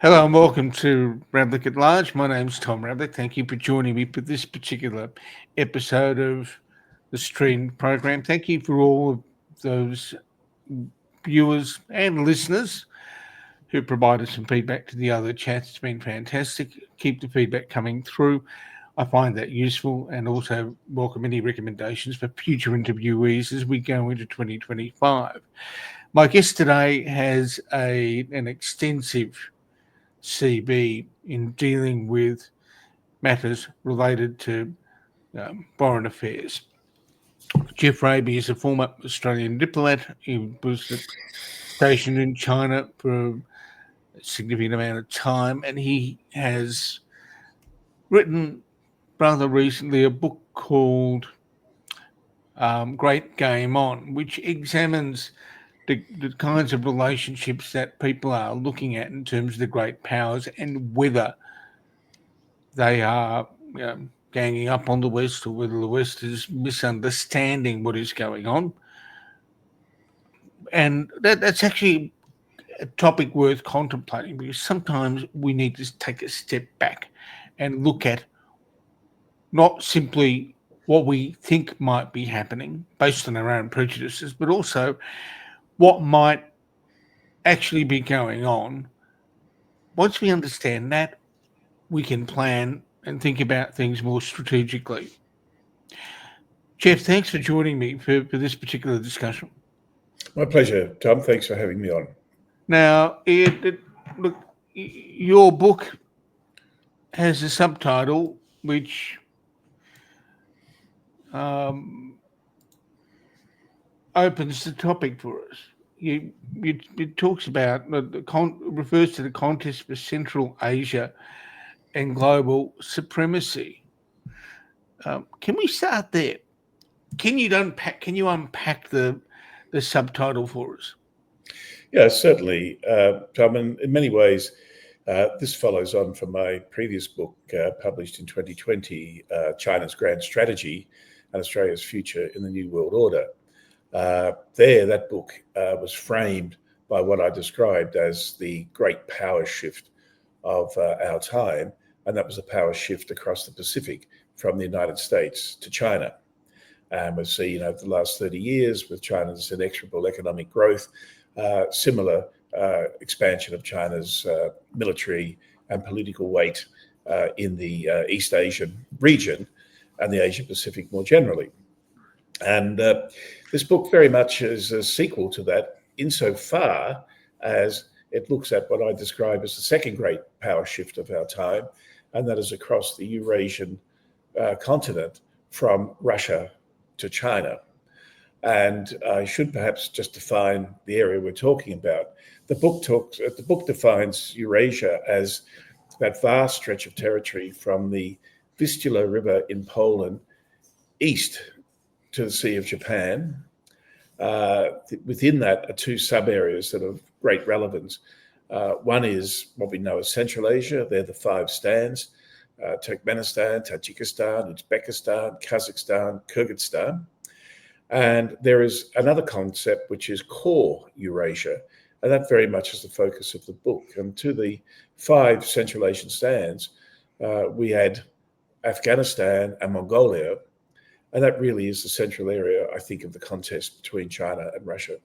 Hello and welcome to Ravlic at Large. My name's Tom Ravlic. Thank you for joining me for this particular episode of the stream program. Thank you for all of those viewers and listeners who provided some feedback to the other chats. It's been fantastic. Keep the feedback coming through. I find that useful and also welcome any recommendations for future interviewees as we go into 2025. My guest today has an extensive CB in dealing with matters related to foreign affairs. Geoff Raby is a former Australian diplomat. He was stationed in China for a significant amount of time, and he has written rather recently a book called Great Game On, which examines the kinds of relationships that people are looking at in terms of the great powers and whether they are ganging up on the West or whether the West is misunderstanding what is going on. And that's actually a topic worth contemplating because sometimes we need to take a step back and look at not simply what we think might be happening based on our own prejudices, but also what might actually be going on. Once we understand that, we can plan and think about things more strategically. Geoff, thanks for joining me for this particular discussion. My pleasure, Tom. Thanks for having me on. Now, look, your book has a subtitle which um, opens the topic for us. It talks about refers to the contest for Central Asia and global supremacy. Can we start there? Can you unpack the subtitle for us? Yeah, certainly, Tom. In many ways, this follows on from my previous book, published in 2020, China's Grand Strategy and Australia's Future in the New World Order. That book was framed by what I described as the great power shift of our time, and that was a power shift across the Pacific from the United States to China. And we've seen over the last 30 years with China's inexorable economic growth, similar expansion of China's military and political weight in the East Asian region and the Asia Pacific more generally. And this book very much is a sequel to that insofar as it looks at what I describe as the second great power shift of our time, and that is across the Eurasian continent from Russia to China. And I should perhaps just define the area we're talking about. The book defines Eurasia as that vast stretch of territory from the Vistula River in Poland east to the Sea of Japan. Within that are two sub-areas that are of great relevance. One is what we know as Central Asia. They're the five stands: Turkmenistan, Tajikistan, Uzbekistan, Kazakhstan, Kyrgyzstan. And there is another concept which is core Eurasia, and that very much is the focus of the book. And to the five Central Asian stands, we add Afghanistan and Mongolia, and that really is the central area, I think, of the contest between China and Russia.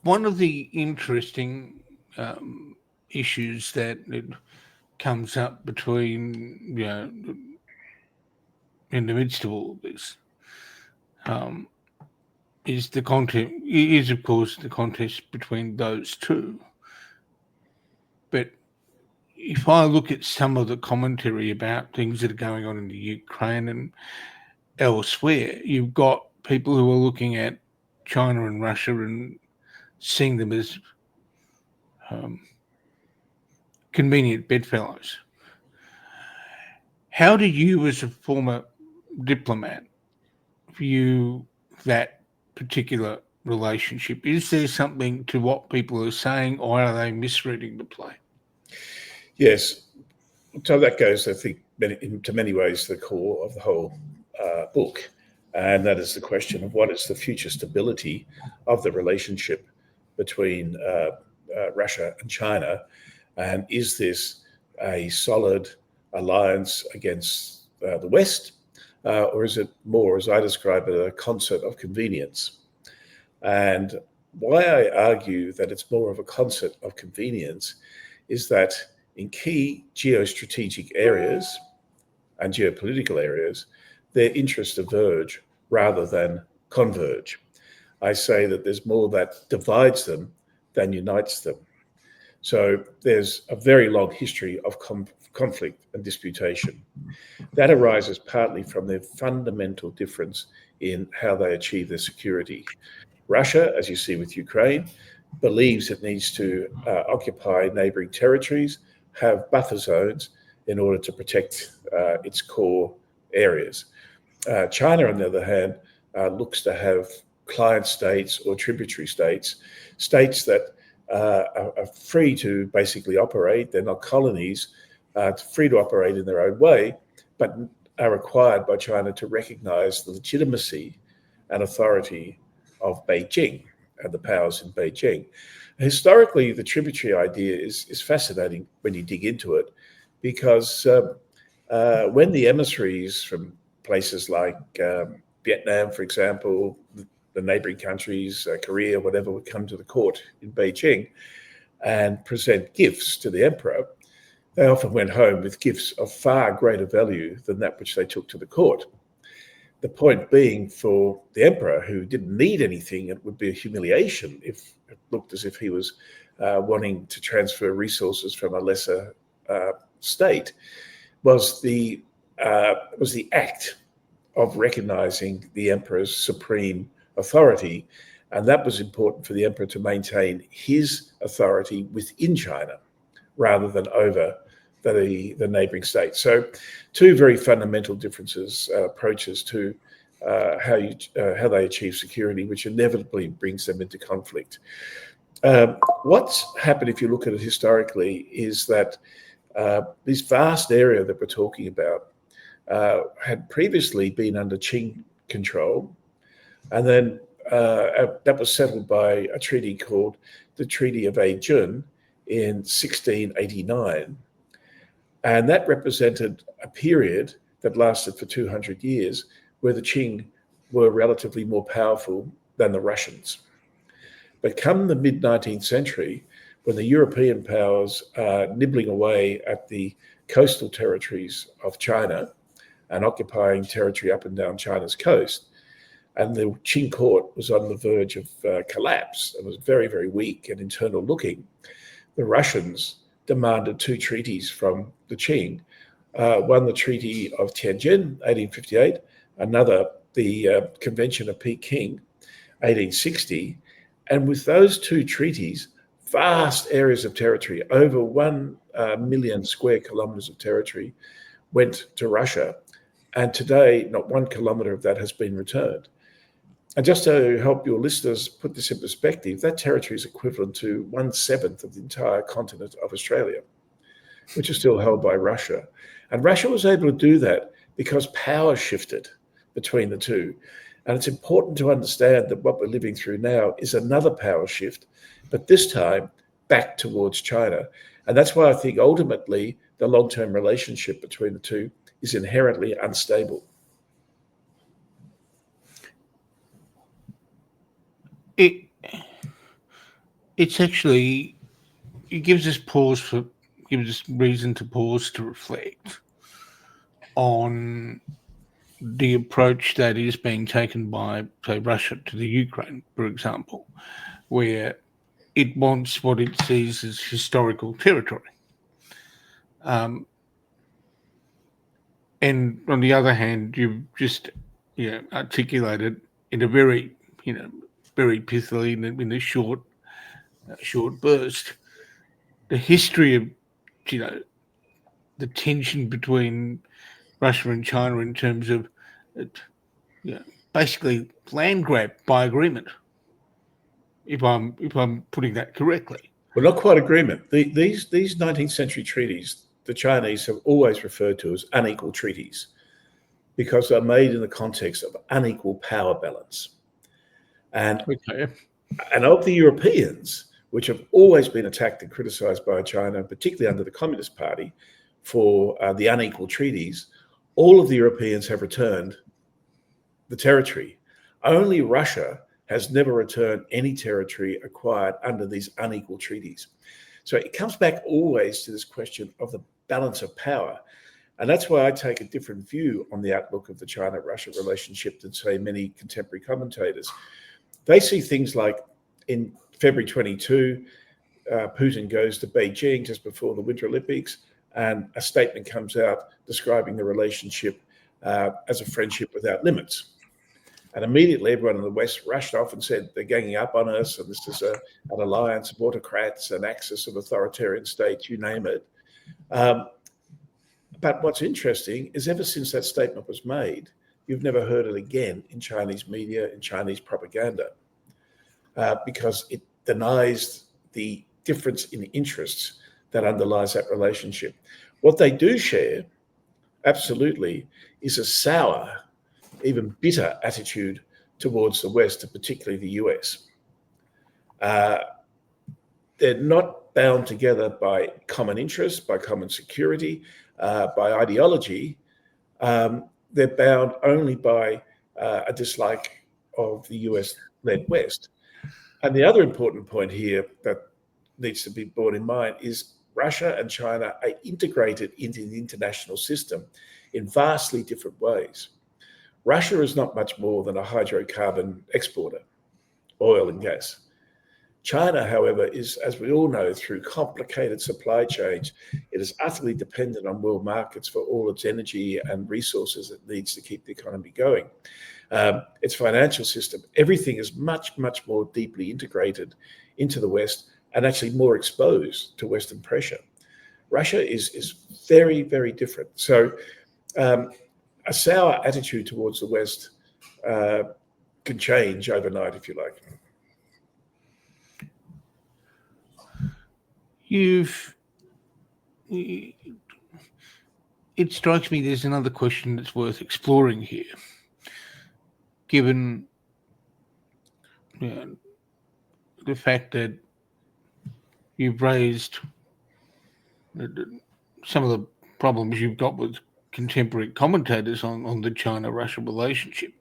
One of the interesting issues that it comes up between, in the midst of all this, is the content is of course the contest between those two. But if I look at some of the commentary about things that are going on in the Ukraine and elsewhere, you've got people who are looking at China and Russia and seeing them as convenient bedfellows. How do you, as a former diplomat, view that particular relationship? Is there something to what people are saying, or are they misreading the play? Yes. So that goes, I think, into many ways to the core of the whole book. And that is the question of what is the future stability of the relationship between Russia and China, and is this a solid alliance against the West, or is it more, as I describe it, a concert of convenience? And why I argue that it's more of a concert of convenience is that in key geostrategic areas and geopolitical areas, their interests diverge rather than converge. I say that there's more that divides them than unites them. So there's a very long history of conflict and disputation. That arises partly from their fundamental difference in how they achieve their security. Russia, as you see with Ukraine, believes it needs to occupy neighboring territories, have buffer zones in order to protect its core areas. China, on the other hand, looks to have client states or tributary states, states that are free to basically operate. They're not colonies, free to operate in their own way, but are required by China to recognize the legitimacy and authority of Beijing and the powers in Beijing. Historically, the tributary idea is fascinating when you dig into it, because when the emissaries from places like Vietnam, for example, the neighboring countries, Korea, whatever, would come to the court in Beijing and present gifts to the emperor, they often went home with gifts of far greater value than that which they took to the court. The point being, for the emperor, who didn't need anything, it would be a humiliation if it looked as if he was wanting to transfer resources from a lesser state, was the act of recognizing the emperor's supreme authority. And that was important for the emperor to maintain his authority within China rather than over the neighboring states. So two very fundamental differences, approaches to how they achieve security, which inevitably brings them into conflict. What's happened, if you look at it historically, is that this vast area that we're talking about had previously been under Qing control, and then that was settled by a treaty called the Treaty of Jun in 1689. And that represented a period that lasted for 200 years where the Qing were relatively more powerful than the Russians. But come the mid-19th century, when the European powers are nibbling away at the coastal territories of China and occupying territory up and down China's coast, and the Qing court was on the verge of collapse and was very, very weak and internal looking, the Russians demanded two treaties from the Qing. One, the Treaty of Tianjin, 1858, another, the Convention of Peking, 1860. And with those two treaties, vast areas of territory, over 1 million square kilometers of territory, went to Russia. And today, not 1 kilometer of that has been returned. And just to help your listeners put this in perspective, that territory is equivalent to 1/7 of the entire continent of Australia, which is still held by Russia. And Russia was able to do that because power shifted between the two. And it's important to understand that what we're living through now is another power shift, but this time back towards China. And that's why I think ultimately the long-term relationship between the two is inherently unstable. It's actually, it gives us reason to pause to reflect on the approach that is being taken by, say, Russia to the Ukraine, for example, where it wants what it sees as historical territory. And on the other hand, you've just articulated in a very, very pithily in a short burst, the history of, the tension between Russia and China in terms of, basically land grab by agreement. If I'm putting that correctly. Well, not quite agreement. These 19th century treaties, the Chinese have always referred to as unequal treaties. because they're made in the context of unequal power balance. And of the Europeans, which have always been attacked and criticized by China, particularly under the Communist Party, for the unequal treaties, all of the Europeans have returned the territory. Only Russia has never returned any territory acquired under these unequal treaties. So it comes back always to this question of the balance of power. And that's why I take a different view on the outlook of the China-Russia relationship than, say, many contemporary commentators. They see things like in February 22, Putin goes to Beijing just before the Winter Olympics, and a statement comes out describing the relationship as a friendship without limits. And immediately everyone in the West rushed off and said they're ganging up on us, and this is an alliance of autocrats, an axis of authoritarian states, you name it. But what's interesting is ever since that statement was made, you've never heard it again in Chinese media, in Chinese propaganda, because it denies the difference in interests that underlies that relationship. What they do share, absolutely, is a sour, even bitter attitude towards the West, and particularly the US. They're not bound together by common interests, by common security, by ideology. They're bound only by a dislike of the US-led West. And the other important point here that needs to be borne in mind is Russia and China are integrated into the international system in vastly different ways. Russia is not much more than a hydrocarbon exporter, oil and gas. China, however, is, as we all know, through complicated supply chains, it is utterly dependent on world markets for all its energy and resources it needs to keep the economy going. Its financial system, everything is much, much more deeply integrated into the West and actually more exposed to Western pressure. Russia is very, very different. So a sour attitude towards the West can change overnight, if you like. It strikes me there's another question that's worth exploring here, given the fact that you've raised some of the problems you've got with contemporary commentators on the China-Russia relationship.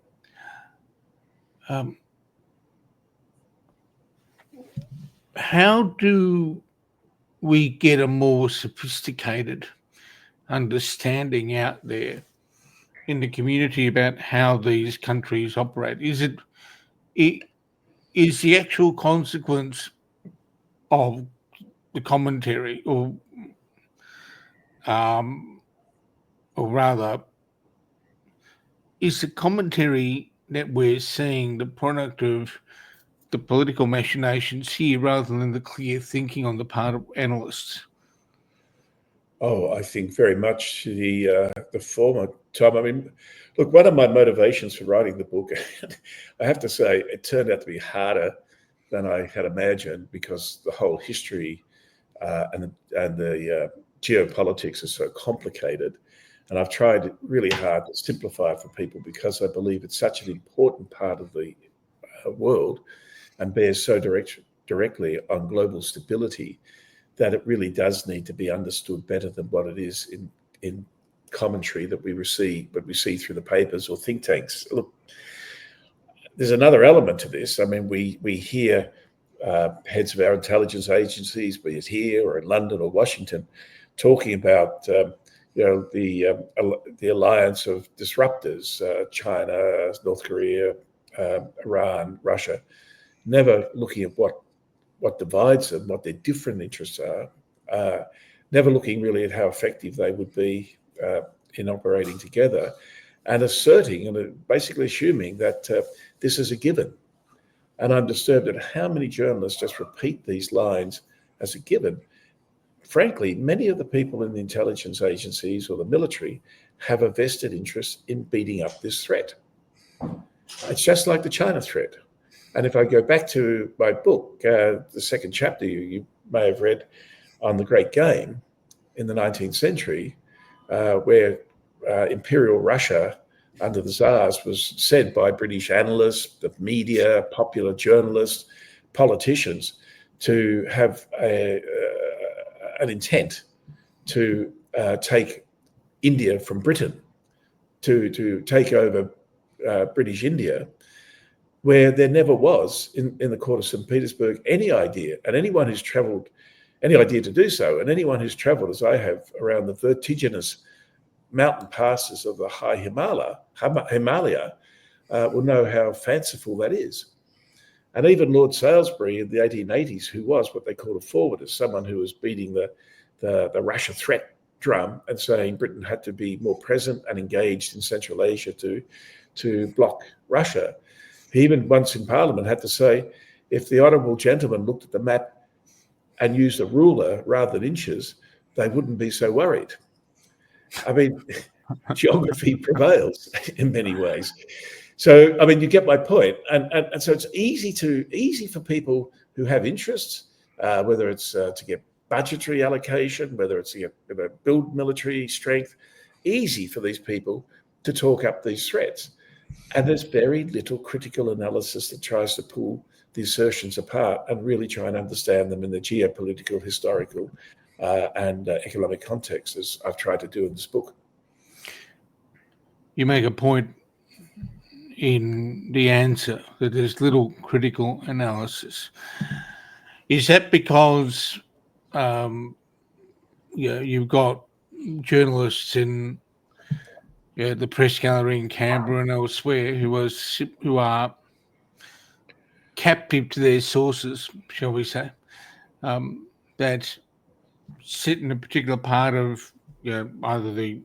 How do we get a more sophisticated understanding out there in the community about how these countries operate? Is the actual consequence of the commentary, or rather, is the commentary that we're seeing the product of the political machinations here rather than the clear thinking on the part of analysts? Oh, I think very much the former, Tom. I mean, look, one of my motivations for writing the book, I have to say, it turned out to be harder than I had imagined, because the whole history and the geopolitics is so complicated. And I've tried really hard to simplify it for people, because I believe it's such an important part of the world and bears so directly on global stability, that it really does need to be understood better than what it is in commentary that we see through the papers or think tanks. Look, there's another element to this. I mean, we hear heads of our intelligence agencies, be it here or in London or Washington, talking about the alliance of disruptors, China, North Korea, Iran, Russia, never looking at what divides them, what their different interests are, never looking really at how effective they would be in operating together, and asserting and basically assuming that this is a given. And I'm disturbed at how many journalists just repeat these lines as a given. Frankly, many of the people in the intelligence agencies or the military have a vested interest in beating up this threat. It's just like the China threat. And if I go back to my book, the second chapter you may have read on the Great Game in the 19th century, where Imperial Russia under the Tsars was said by British analysts, the media, popular journalists, politicians to have an intent to take India from Britain, to take over British India, where there never was in the court of St. Petersburg any idea. And anyone who's travelled, any idea to do so, and anyone who's travelled, as I have, around the vertiginous mountain passes of the high Himalaya will know how fanciful that is. And even Lord Salisbury in the 1880s, who was what they called a forwarder, someone who was beating the Russia threat drum and saying Britain had to be more present and engaged in Central Asia to block Russia. He even once in Parliament had to say, if the honourable gentleman looked at the map and used a ruler rather than inches, they wouldn't be so worried. I mean, geography prevails in many ways. So, I mean, you get my point. And so it's easy for people who have interests, whether it's to get budgetary allocation, whether it's to build military strength, easy for these people to talk up these threats. And there's very little critical analysis that tries to pull the assertions apart and really try and understand them in the geopolitical, historical, and economic context, as I've tried to do in this book. You make a point in the answer that there's little critical analysis. Is that because you've got journalists in the press gallery in Canberra and elsewhere who are captive to their sources, shall we say, that sit in a particular part of either the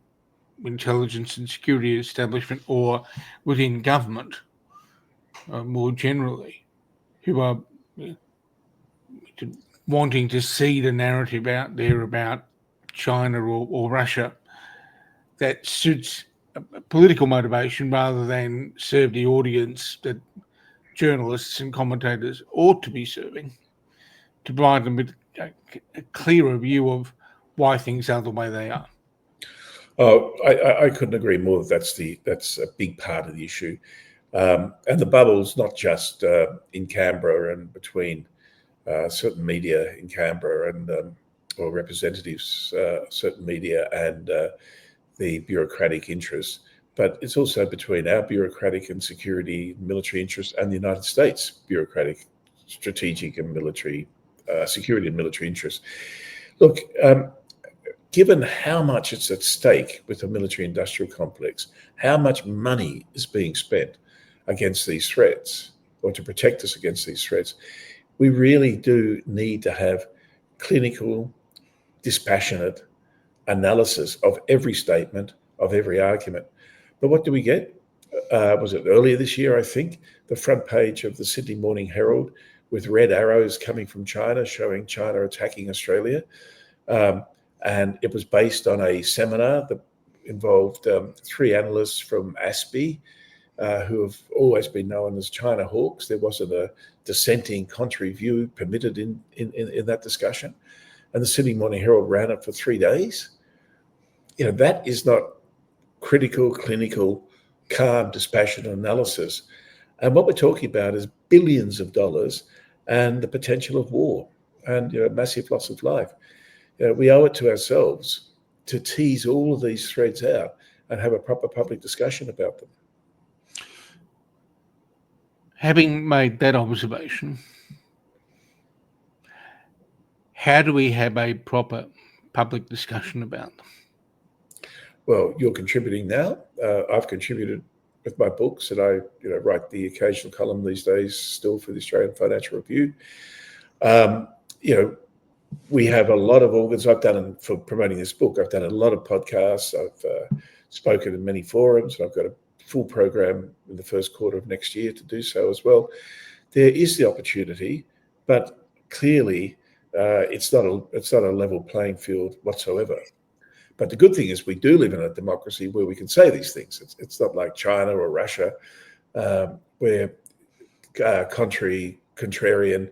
intelligence and security establishment or within government more generally, who are wanting to seed a narrative out there about China or Russia that suits a political motivation rather than serve the audience that journalists and commentators ought to be serving, to provide them with a clearer view of why things are the way they are. Oh, I couldn't agree more. That's a big part of the issue, and the bubble's not just in Canberra and between certain media in Canberra and or representatives, certain media and the bureaucratic interests, but it's also between our bureaucratic and security military interests and the United States bureaucratic, strategic and military security and military interests. Look, given how much it's at stake with the military-industrial complex, how much money is being spent against these threats or to protect us against these threats, we really do need to have clinical, dispassionate analysis of every statement, of every argument. But what do we get? Was it earlier this year, I think, the front page of the Sydney Morning Herald with red arrows coming from China, showing China attacking Australia. And it was based on a seminar that involved 3 analysts from ASPI, who have always been known as China hawks. There wasn't a dissenting contrary view permitted in that discussion. And the Sydney Morning Herald ran it for 3 days. That is not critical, clinical, calm, dispassionate analysis. And what we're talking about is billions of dollars and the potential of war and massive loss of life. We owe it to ourselves to tease all of these threads out and have a proper public discussion about them. Having made that observation, how do we have a proper public discussion about them? Well, you're contributing now. I've contributed with my books, and I write the occasional column these days still for the Australian Financial Review. We have a lot of organs. I've done, for promoting this book, I've done a lot of podcasts. I've spoken in many forums. I've got a full program in the first quarter of next year to do so as well. There is the opportunity, but clearly it's not a level playing field whatsoever. But the good thing is we do live in a democracy where we can say these things. It's not like China or Russia, where contrarian,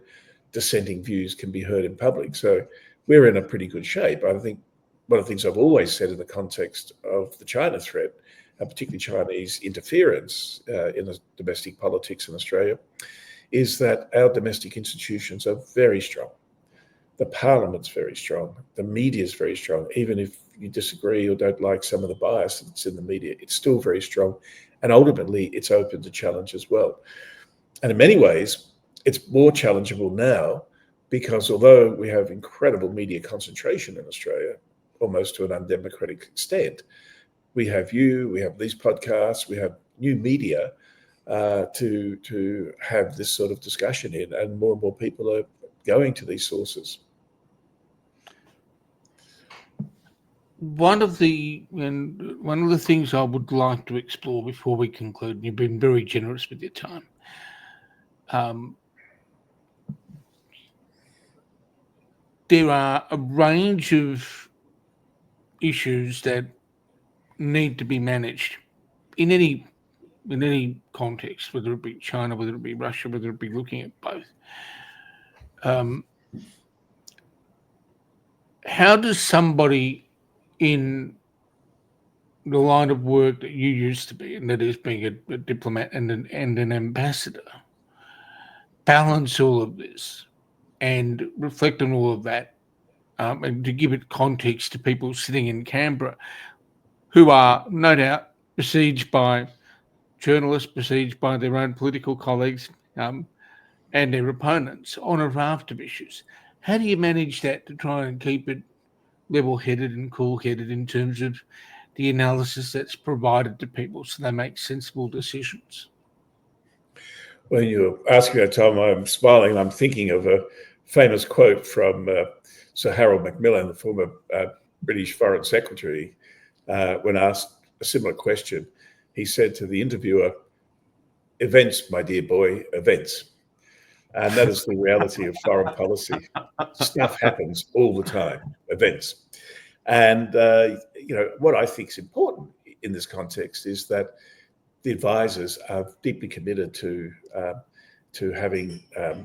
dissenting views can be heard in public. So we're in a pretty good shape. I think one of the things I've always said in the context of the China threat particularly Chinese interference in the domestic politics in Australia, is that our domestic institutions are very strong. The parliament's very strong. The media is very strong. Even if you disagree or don't like some of the bias that's in the media, it's still very strong. And ultimately, it's open to challenge as well. And in many ways, it's more challengeable now because although we have incredible media concentration in Australia, almost to an undemocratic extent, we have these podcasts, we have new media to have this sort of discussion in, and more people are going to these sources. One of the things I would like to explore before we conclude, and you've been very generous with your time. There are a range of issues that need to be managed in any context, whether it be China, whether it be Russia, whether it be looking at both. How does somebody in the line of work that you used to be, and that is being a diplomat and an ambassador, balance all of this and reflect on all of that, and to give it context to people sitting in Canberra who are no doubt besieged by journalists, besieged by their own political colleagues, and their opponents on a raft of issues? How do you manage that to try and keep it level-headed and cool-headed in terms of the analysis that's provided to people so they make sensible decisions? When you're asking that, Tom, I'm smiling. I'm thinking of a famous quote from Sir Harold Macmillan, the former British Foreign Secretary, when asked a similar question. He said to the interviewer, "Events, my dear boy, events." And that is the reality of foreign policy. Stuff happens all the time, events. And what I think is important in this context is that the advisors are deeply committed to having a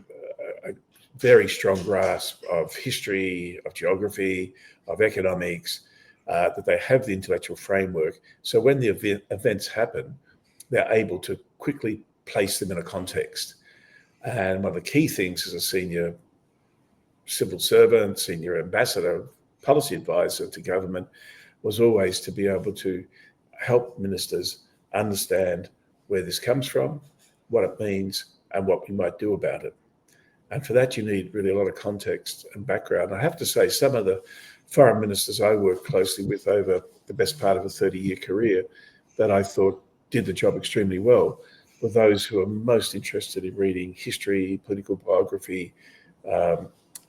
very strong grasp of history, of geography, of economics, that they have the intellectual framework. So when the events happen, they're able to quickly place them in a context. And one of the key things as a senior civil servant, senior ambassador, policy advisor to government was always to be able to help ministers understand where this comes from, what it means, and what we might do about it. And for that, you need really a lot of context and background. I have to say, some of the foreign ministers I worked closely with over the best part of a 30-year career that I thought did the job extremely well were those who are most interested in reading history, political biography,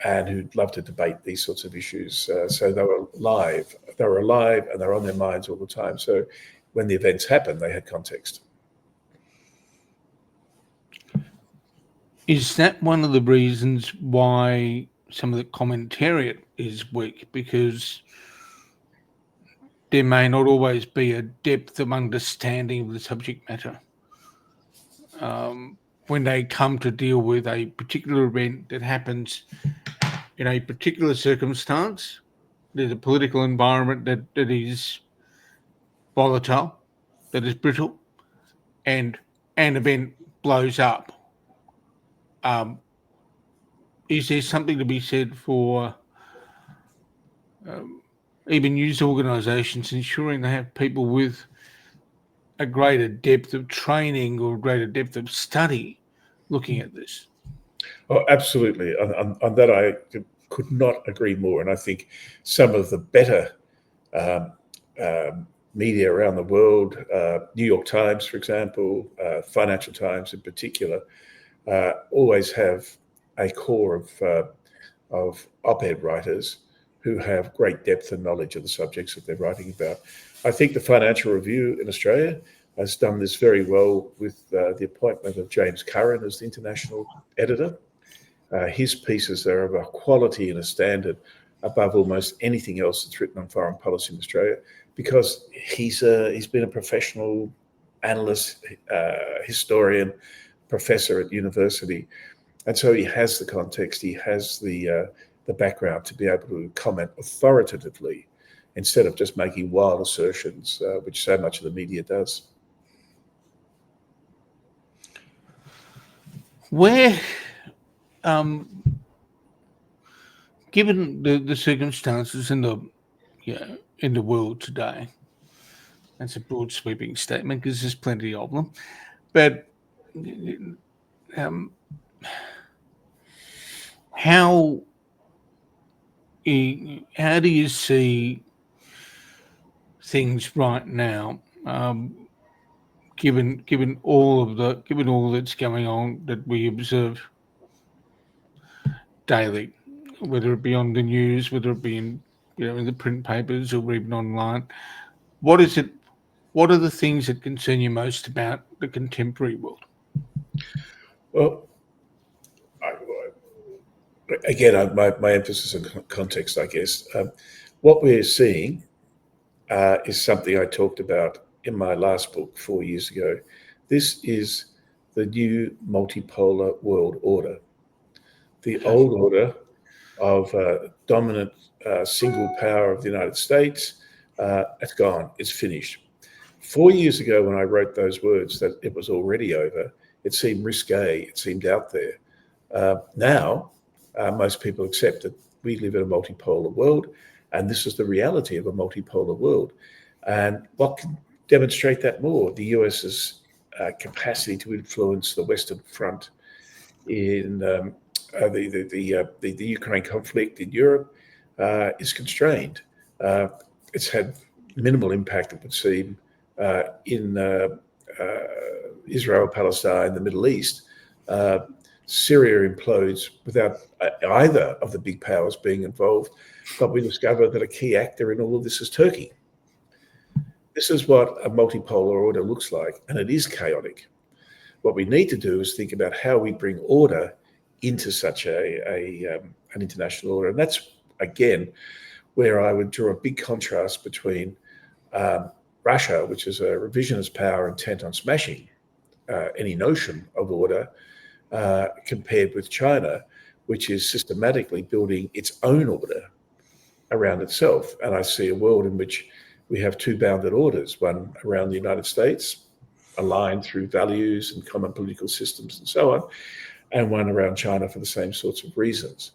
and who'd love to debate these sorts of issues. So they were alive, and they were on their minds all the time. So when the events happened, they had context. Is that one of the reasons why some of the commentariat is weak? Because there may not always be a depth of understanding of the subject matter when they come to deal with a particular event that happens in a particular circumstance. There's a political environment that is volatile, that is brittle, and an event blows up. Is there something to be said for even news organisations ensuring they have people with a greater depth of training or a greater depth of study looking at this? Oh, absolutely. On that, I could not agree more. And I think some of the better media around the world, New York Times, for example, Financial Times in particular, always have a core of op-ed writers who have great depth and knowledge of the subjects that they're writing about. I think the Financial Review in Australia has done this very well with the appointment of James Curran as the international editor. His pieces are of a quality and a standard above almost anything else that's written on foreign policy in Australia, because he's been a professional analyst, historian, professor at university, and so he has the context, he has the background to be able to comment authoritatively instead of just making wild assertions, which so much of the media does. Where, um, given the circumstances in the world today, that's a broad sweeping statement because there's plenty of them. But um, how how do you see things right now? Given all that's going on that we observe daily, whether it be on the news, whether it be in the print papers or even online, what is it? What are the things that concern you most about the contemporary world? Well, again, my emphasis on context, I guess. What we're seeing is something I talked about in my last book 4 years ago. This is the new multipolar world order. The old order of dominant single power of the United States, it's gone, it's finished. 4 years ago, when I wrote those words that it was already over, it seemed risque, it seemed out there. Now, most people accept that we live in a multipolar world, and this is the reality of a multipolar world. And what can demonstrate that more? The US's capacity to influence the Western Front in the Ukraine conflict in Europe is constrained. It's had minimal impact, it would seem, in Israel, Palestine, the Middle East. Syria implodes without either of the big powers being involved, but we discover that a key actor in all of this is Turkey. This is what a multipolar order looks like, and it is chaotic. What we need to do is think about how we bring order into such an international order. And that's, again, where I would draw a big contrast between Russia, which is a revisionist power intent on smashing any notion of order, compared with China, which is systematically building its own order around itself. And I see a world in which we have two bounded orders, one around the United States, aligned through values and common political systems and so on, and one around China for the same sorts of reasons.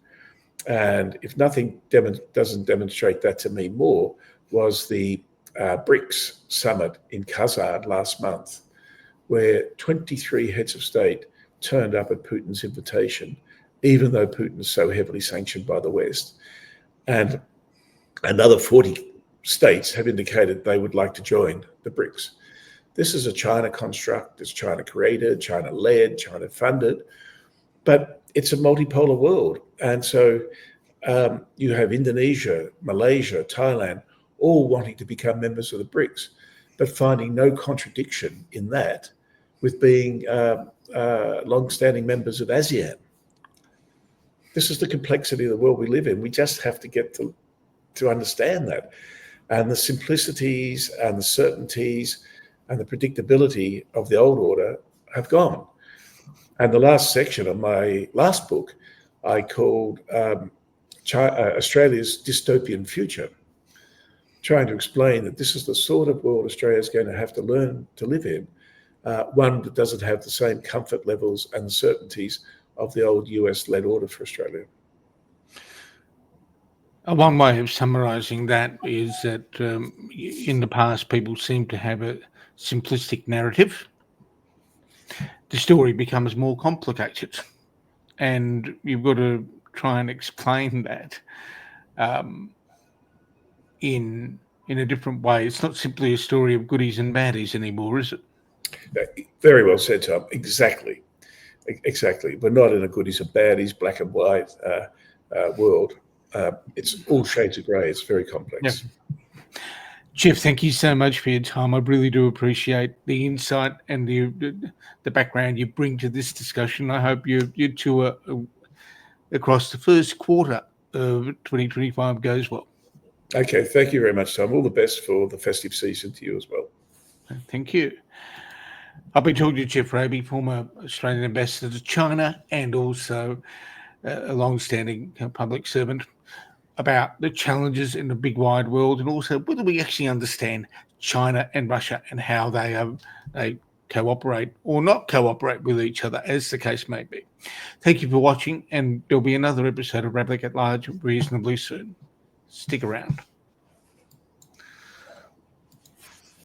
And if nothing doesn't demonstrate that to me more, was the BRICS summit in Kazan last month, where 23 heads of state turned up at Putin's invitation, even though Putin is so heavily sanctioned by the West. And another 40 states have indicated they would like to join the BRICS. This is a China construct. It's China created, China led, China funded, but it's a multipolar world. And so you have Indonesia, Malaysia, Thailand, all wanting to become members of the BRICS, but finding no contradiction in that with being long-standing members of ASEAN. This is the complexity of the world we live in. We just have to get to understand that. And the simplicities and the certainties and the predictability of the old order have gone. And the last section of my last book, I called Australia's dystopian future, trying to explain that this is the sort of world Australia is going to have to learn to live in, one that doesn't have the same comfort levels and certainties of the old US-led order for Australia. One way of summarising that is that in the past, people seem to have a simplistic narrative. The story becomes more complicated, and you've got to try and explain that in a different way. It's not simply a story of goodies and baddies anymore, is it? Very well said, Tom. Exactly. We're not in a goodies and baddies, black and white world. It's all shades of grey. It's very complex. Yeah. Geoff, thank you so much for your time. I really do appreciate the insight and the background you bring to this discussion. I hope you two across the first quarter of 2025 goes well. Okay, thank you very much, Tom. All the best for the festive season to you as well. Thank you. I've been talking to Geoff Raby, former Australian ambassador to China and also a long-standing public servant. about the challenges in the big wide world, and also whether we actually understand China and Russia and how they cooperate or not cooperate with each other, as the case may be. Thank you for watching, and there'll be another episode of Ravlic at Large reasonably soon. Stick around.